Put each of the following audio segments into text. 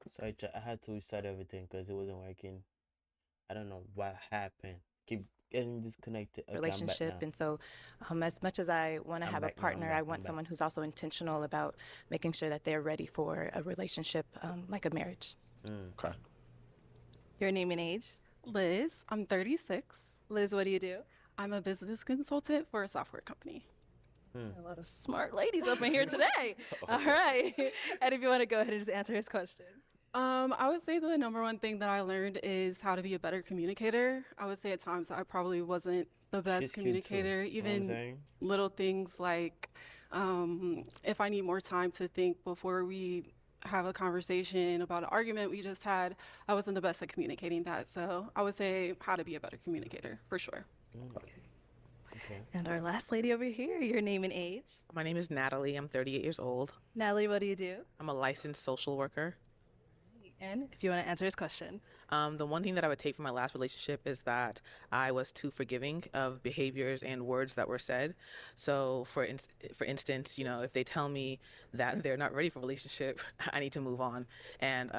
So I had to restart everything because it wasn't working. I don't know what happened. Keep getting disconnected. Okay, I'm back Relationship. now. And so, as much as I want to I'm have a back now. I'm partner, I back. I'm want back. someone who's also intentional about making sure that they're ready for a relationship, like a marriage. Okay. Your name and age? Liz, I'm 36. Liz, what do you do? I'm a business consultant for a software company. A lot of smart ladies up in here today. All right. And if you want to go ahead and just answer his question. I would say the number one thing that I learned is how to be a better communicator. I would say at times I probably wasn't the best She's cute too. communicator, You know what I'm even saying? little things like if I need more time to think before we have a conversation about an argument we just had, I wasn't the best at communicating that. So I would say how to be a better communicator for sure. Okay. And our last lady over here, your name and age? My name is Natalie. I'm 38 years old. Natalie, what do you do? I'm a licensed social worker. And if you want to answer his question. The one thing that I would take from my last relationship is that I was too forgiving of behaviors and words that were said. So, for instance, you know, if they tell me that they're not ready for a relationship, I need to move on. And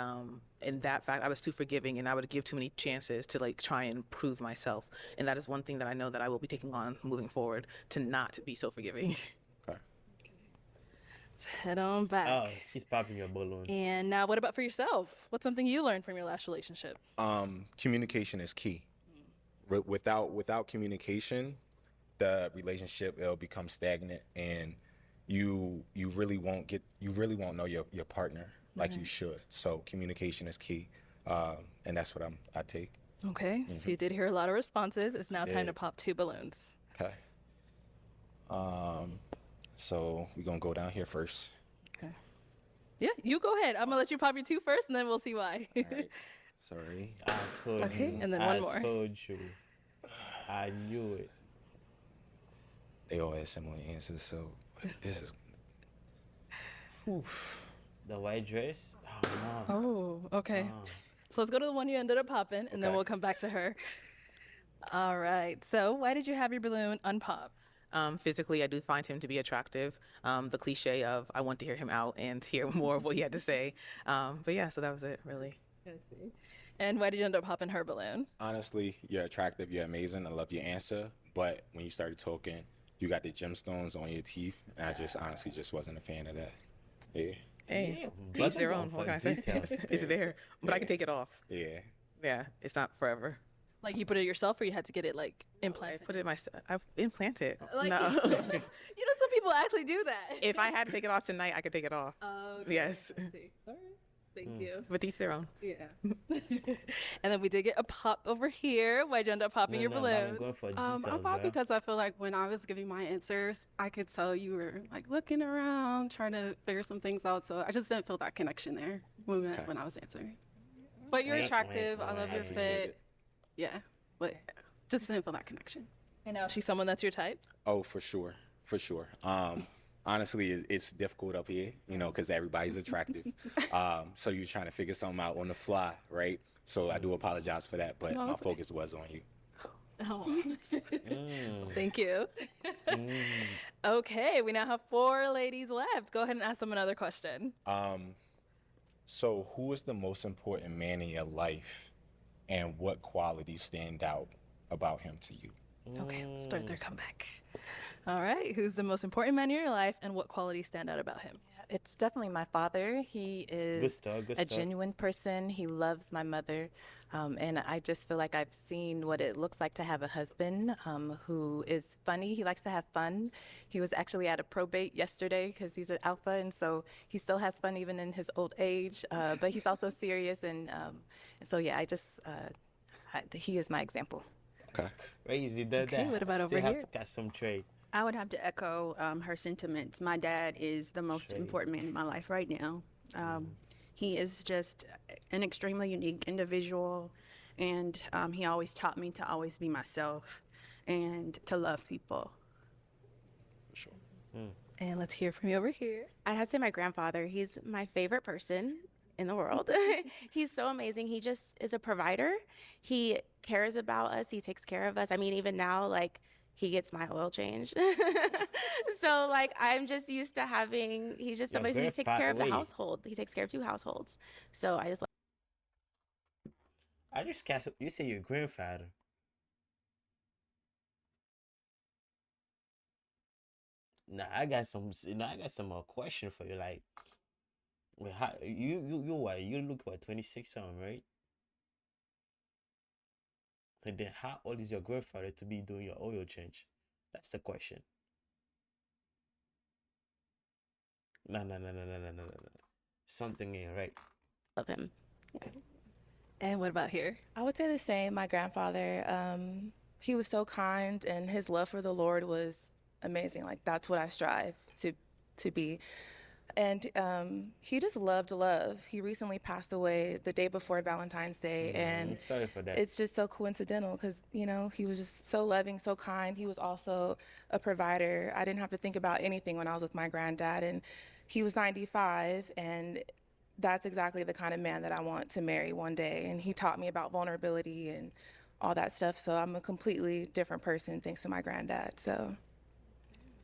in that fact, I was too forgiving, and I would give too many chances to like try and prove myself. And that is one thing that I know that I will be taking on moving forward, to not be so forgiving. Okay. Let's head on back. Oh, she's popping your balloon. And now, what about for yourself? What's something you learned from your last relationship? Communication is key. Without communication, the relationship it'll become stagnant, and you really won't know your partner like you should. So communication is key, and that's what I take. Okay, so you did hear a lot of responses. It's now time to did. pop 2 balloons. Okay. So we're gonna go down here first. Okay. Yeah, you go ahead. I'm gonna let you pop your 2 first, and then we'll see why. All right. Sorry. I told Okay, you. and then one more. I told you. I knew it. They all had similar answers, so this is. The white dress? Oh no. Oh, okay. So let's go to the one you ended up popping, and then Okay. we'll come back to her. All right. So why did you have your balloon unpopped? Physically, I do find him to be attractive. The cliche of I want to hear him out and hear more of what he had to say. But yeah, so that was it, really. I see. And why did you end up popping her balloon? Honestly, you're attractive. You're amazing. I love your answer. But when you started talking, you got the gemstones on your teeth, and I just honestly just wasn't a fan of that. Yeah. Hey, Damn, to each their going own. for What can I say? details. It's there, but I can take it off. Yeah. Yeah, it's not forever. Like you put it yourself, or you had to get it like I implanted? put it I implant it. Like, No. you know, some people actually do that. If I had to take it off tonight, I could take it off. Okay, Yes. I see. All right. Thank you. But each their own. Yeah. And then we did get a pop over here. Why'd you end up popping your No, balloon? I'm going for I details, thought bro. because I feel like when I was giving my answers, I could tell you were like looking around, trying to figure some things out. So I just didn't feel that connection there when I was answering. But you're Wait, attractive. wait, I love wait. your I appreciate fit. it. Yeah, but just didn't feel that connection. And now she's someone that's your type? Oh, for sure. For sure. Honestly, it's difficult up here, you know, because everybody's attractive. So you're trying to figure something out on the fly, right? So I do apologize for that, but my focus was on you. Oh. Thank you. Okay, we now have 4 ladies left. Go ahead and ask them another question. So who is the most important man in your life, and what qualities stand out about him to you? Okay, let's start their comeback. All right, who's the most important man in your life, and what qualities stand out about him? It's definitely my father. He is start, good a start. genuine person. He loves my mother. And I just feel like I've seen what it looks like to have a husband who is funny. He likes to have fun. He was actually at a probate yesterday because he's an alpha. And so he still has fun even in his old age. But he's also serious. And so, yeah, he is my example. Okay. Crazy. That, Okay, what about still over have here? to catch some trade. I would have to echo her sentiments. My dad is the most Shade. important man in my life right now. He is just an extremely unique individual, and he always taught me to always be myself and to love people. For sure. And let's hear from you over here. I'd have to say my grandfather. He's my favorite person in the world. He's so amazing. He just is a provider. He cares about us. He takes care of us. I mean, even now, like, he gets my oil change. So like I'm just used to having, he's just somebody who takes care of the household. He takes care of 2 households. So I just I just guess you say your grandfather. Now I got some. Now I got some more question for you. Like, wait, how you what? You look what 26 on, right? And then how old is your grandfather to be doing your oil change? That's the question. No, no, no, no, no, no, no, no, no. Something ain't right. love him. And what about here? I would say the same. My grandfather, he was so kind, and his love for the Lord was amazing. Like that's what I strive to be. And he just loved love. He recently passed away the day before Valentine's Day, and Sorry for that. it's just so coincidental because, you know, he was just so loving, so kind. He was also a provider. I didn't have to think about anything when I was with my granddad, and he was 95, and that's exactly the kind of man that I want to marry one day. And he taught me about vulnerability and all that stuff. So I'm a completely different person thanks to my granddad. So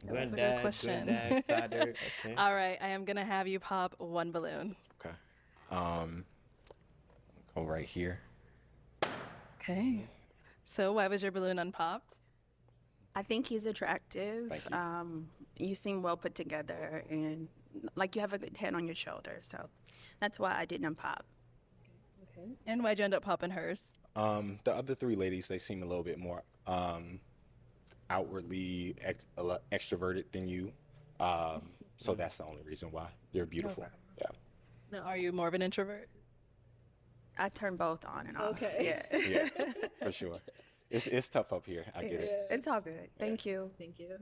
That's a good question. Granddad, father. Okay. All right, I am gonna have you pop 1 balloon. Okay. Go right here. Okay. So why was your balloon unpopped? I think he's attractive. Thank you. You seem well put together, and like you have a good head on your shoulder. So that's why I didn't pop. And why'd you end up popping hers? The other 3 ladies, they seem a little bit more outwardly extroverted than you. So that's the only reason why. You're beautiful. Yeah. Now, are you more of an introvert? I turn both on and off. Okay. Yeah. Yeah, for sure. It's tough up here. I get it. It's all good. Thank you. Thank you.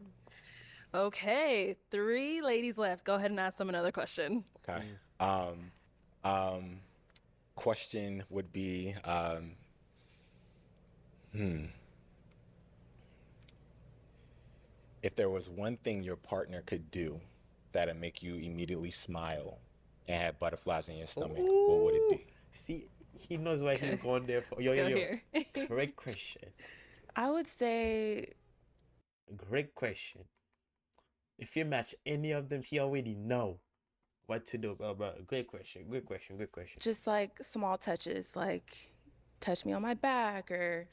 Okay, 3 ladies left. Go ahead and ask them another question. Okay. Question would be, if there was one thing your partner could do that'd make you immediately smile and have butterflies in your stomach, what would it be? See, he knows what he's going there for. Yo, Let's yo, go yo. here. Great question. I would say Great question. If you match any of them, he already know what to do, bro. Great question. Good question. Good question. just like small touches, like touch me on my back, or,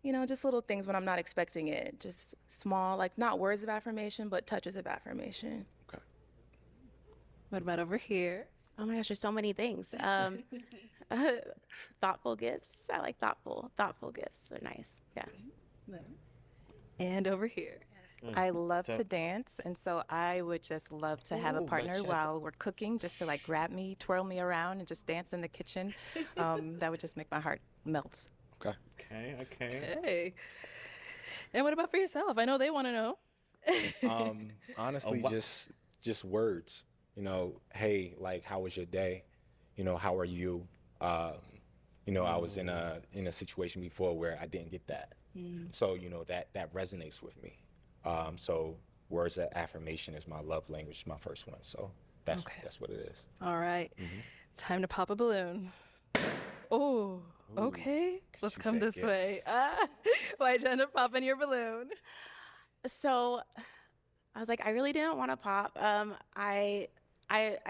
you know, just little things when I'm not expecting it. Just small, like not words of affirmation, but touches of affirmation. Okay. What about over here? Oh my gosh, there's so many things. Thoughtful gifts. I like thoughtful gifts. They're nice. Yeah. And over here. I love So- to dance, and so I would just love to have a Ooh, partner bachata. while we're cooking, just to like grab me, twirl me around, and just dance in the kitchen. That would just make my heart melt. Okay. Okay. Okay. Hey. And what about for yourself? I know they want to know. Honestly, just words. You know, hey, like, how was your day? You know, how are you? You know, I was in a situation before where I didn't get that. So, you know, that resonates with me. So words of affirmation is my love language, my first one. So that's what it is. All right. Time to pop a balloon. Oh, okay. Let's she come said this way. gifts. Why'd you end up popping your balloon? So I was like, I really didn't want to pop. I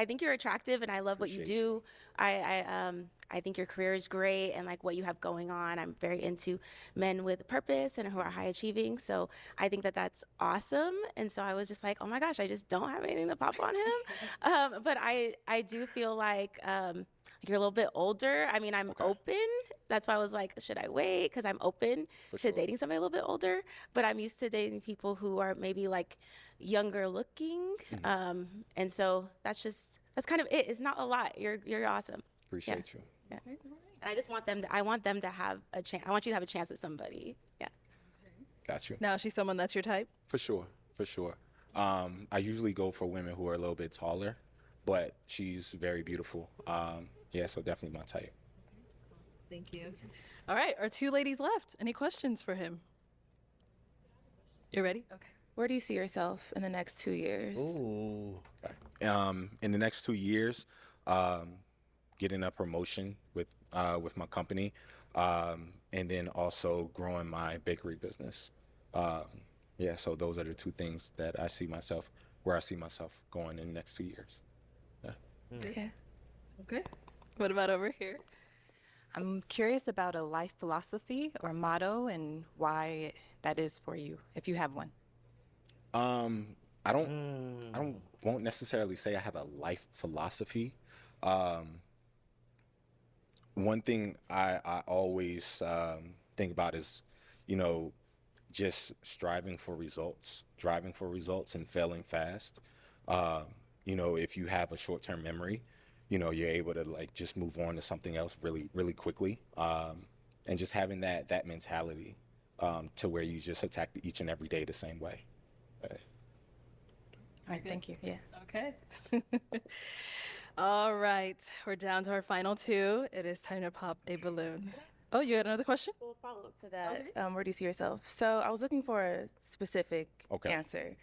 think you're attractive, and I love what you Appreciate do. I think your career is great, and like what you have going on. I'm very into men with purpose and who are high achieving. So I think that that's awesome. And so I was just like, oh my gosh, I just don't have anything to pop on him. But I do feel like you're a little bit older. I mean, I'm open. That's why I was like, should I wait? Because I'm open For to sure. dating somebody a little bit older. But I'm used to dating people who are maybe like younger looking. And so that's kind of it. It's not a lot. You're awesome. Appreciate you. Yeah. And I just want them to have a chance. I want you to have a chance with somebody. Yeah. Got you. Now, is she someone that's your type? For sure. For sure. I usually go for women who are a little bit taller, but she's very beautiful. Yeah, so definitely my type. Thank you. All right, our 2 ladies left. Any questions for him? You ready? Okay. Where do you see yourself in the next 2 years? Ooh. Okay. In the next 2 years, getting a promotion with my company, and then also growing my bakery business. yeah, so those are the two things that where I see myself going in the next 2 years. Yeah. Okay. Okay. What about over here? I'm curious about a life philosophy or motto and why that is for you, if you have one. I won't necessarily say I have a life philosophy. One thing I always think about is, you know, just striving for results, driving for results and failing fast. You know, if you have a short-term memory, you know, you're able to like just move on to something else really, really quickly. And just having that mentality to where you just attack each and every day the same way. All right, thank you. Yeah. Okay. All right. We're down to our final two. It is time to pop a balloon. Oh, you had another question? Well, follow up to that. Where do you see yourself? So I was looking for a specific answer.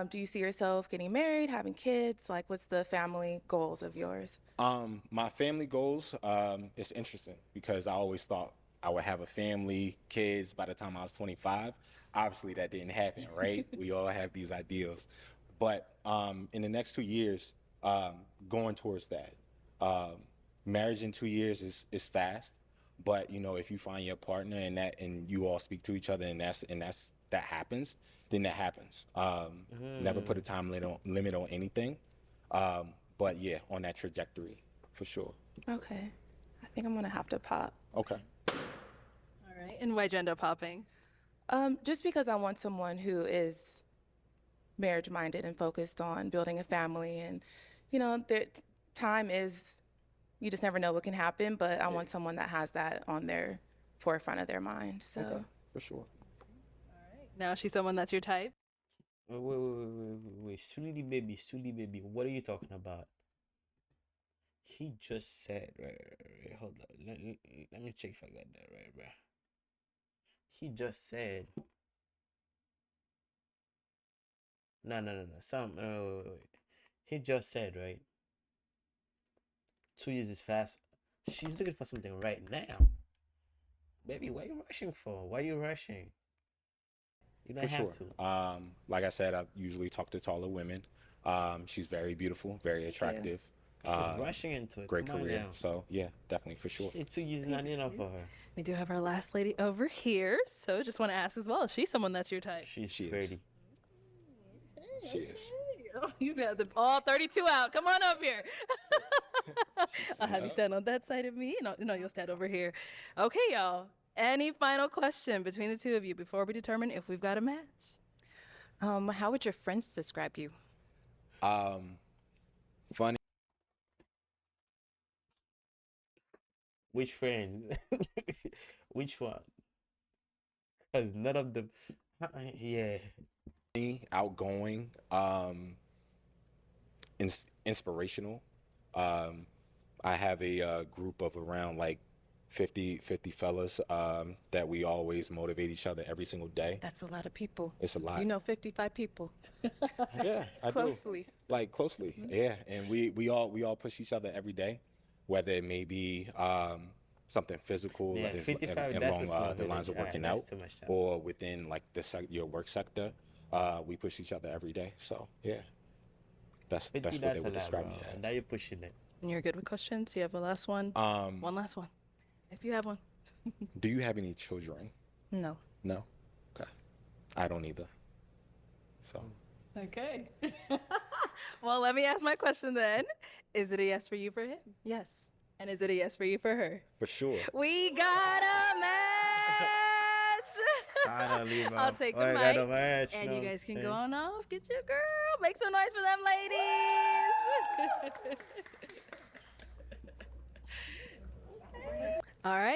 Do you see yourself getting married, having kids? Like, what's the family goals of yours? My family goals, it's interesting because I always thought I would have a family, kids by the time I was 25. Obviously, that didn't happen, right? We all have these ideals. But in the next 2 years, going towards that. Marriage in 2 years is fast, but you know, if you find your partner and you all speak to each other and that happens, then that happens. Never put a time limit on anything. But yeah, on that trajectory for sure. Okay. I think I'm gonna have to pop. Okay. All right. And why'd you end up popping? Just because I want someone who is marriage minded and focused on building a family, and you know, time is, you just never know what can happen, but I want someone that has that on their forefront of their mind. So Okay, for sure. All right. Now she's someone that's your type. Wait. Sweetie baby, what are you talking about? He just said, right, hold up. Let me check if I got that right, bro. He just said, no. Wait. He just said, right? 2 years is fast. She's looking for something right now. Baby, what are you rushing for? Why are you rushing? You don't For have sure. to. Like I said, I usually talk to taller women. She's very beautiful, very attractive. She's rushing into it. Great Come on career. now. So yeah, definitely for sure. She said 2 years is not enough for her. We do have our last lady over here. So just want to ask as well, is she someone that's your type? She's She is. pretty. She is. You got the all 32 out. Come on up here. I'll have you stand on that side of me. No, you'll stand over here. Okay, y'all. Any final question between the two of you before we determine if we've got a match? How would your friends describe you? Funny. Which friend? Which one? Because none of them. Yeah. Outgoing, inspirational. I have a group of around like 50 fellas that we always motivate each other every single day. That's a lot of people. It's a lot. You know 55 people. Yeah, I Closely. do. Like closely, yeah. And we all push each other every day, whether it may be something physical, Yeah, like 55, along that's a small the lines of village. working Alright, out, that's too much time. or within like your work sector. We push each other every day. So yeah, that's 50, what they a would lot, describe bro. me And now as. you're pushing it. And you're good with questions? You have a last one? One last one. If you have one. Do you have any children? No. No. Okay. I don't either. So. Okay. Well, let me ask my question then. Is it a yes for you for him? Yes. And is it a yes for you for her? For sure. We got a match! Finally, bro. I'll take the Oh, I got a mic. match, And know you what I'm guys can saying? go on off. Get your girl. Make some noise for them, ladies. All right.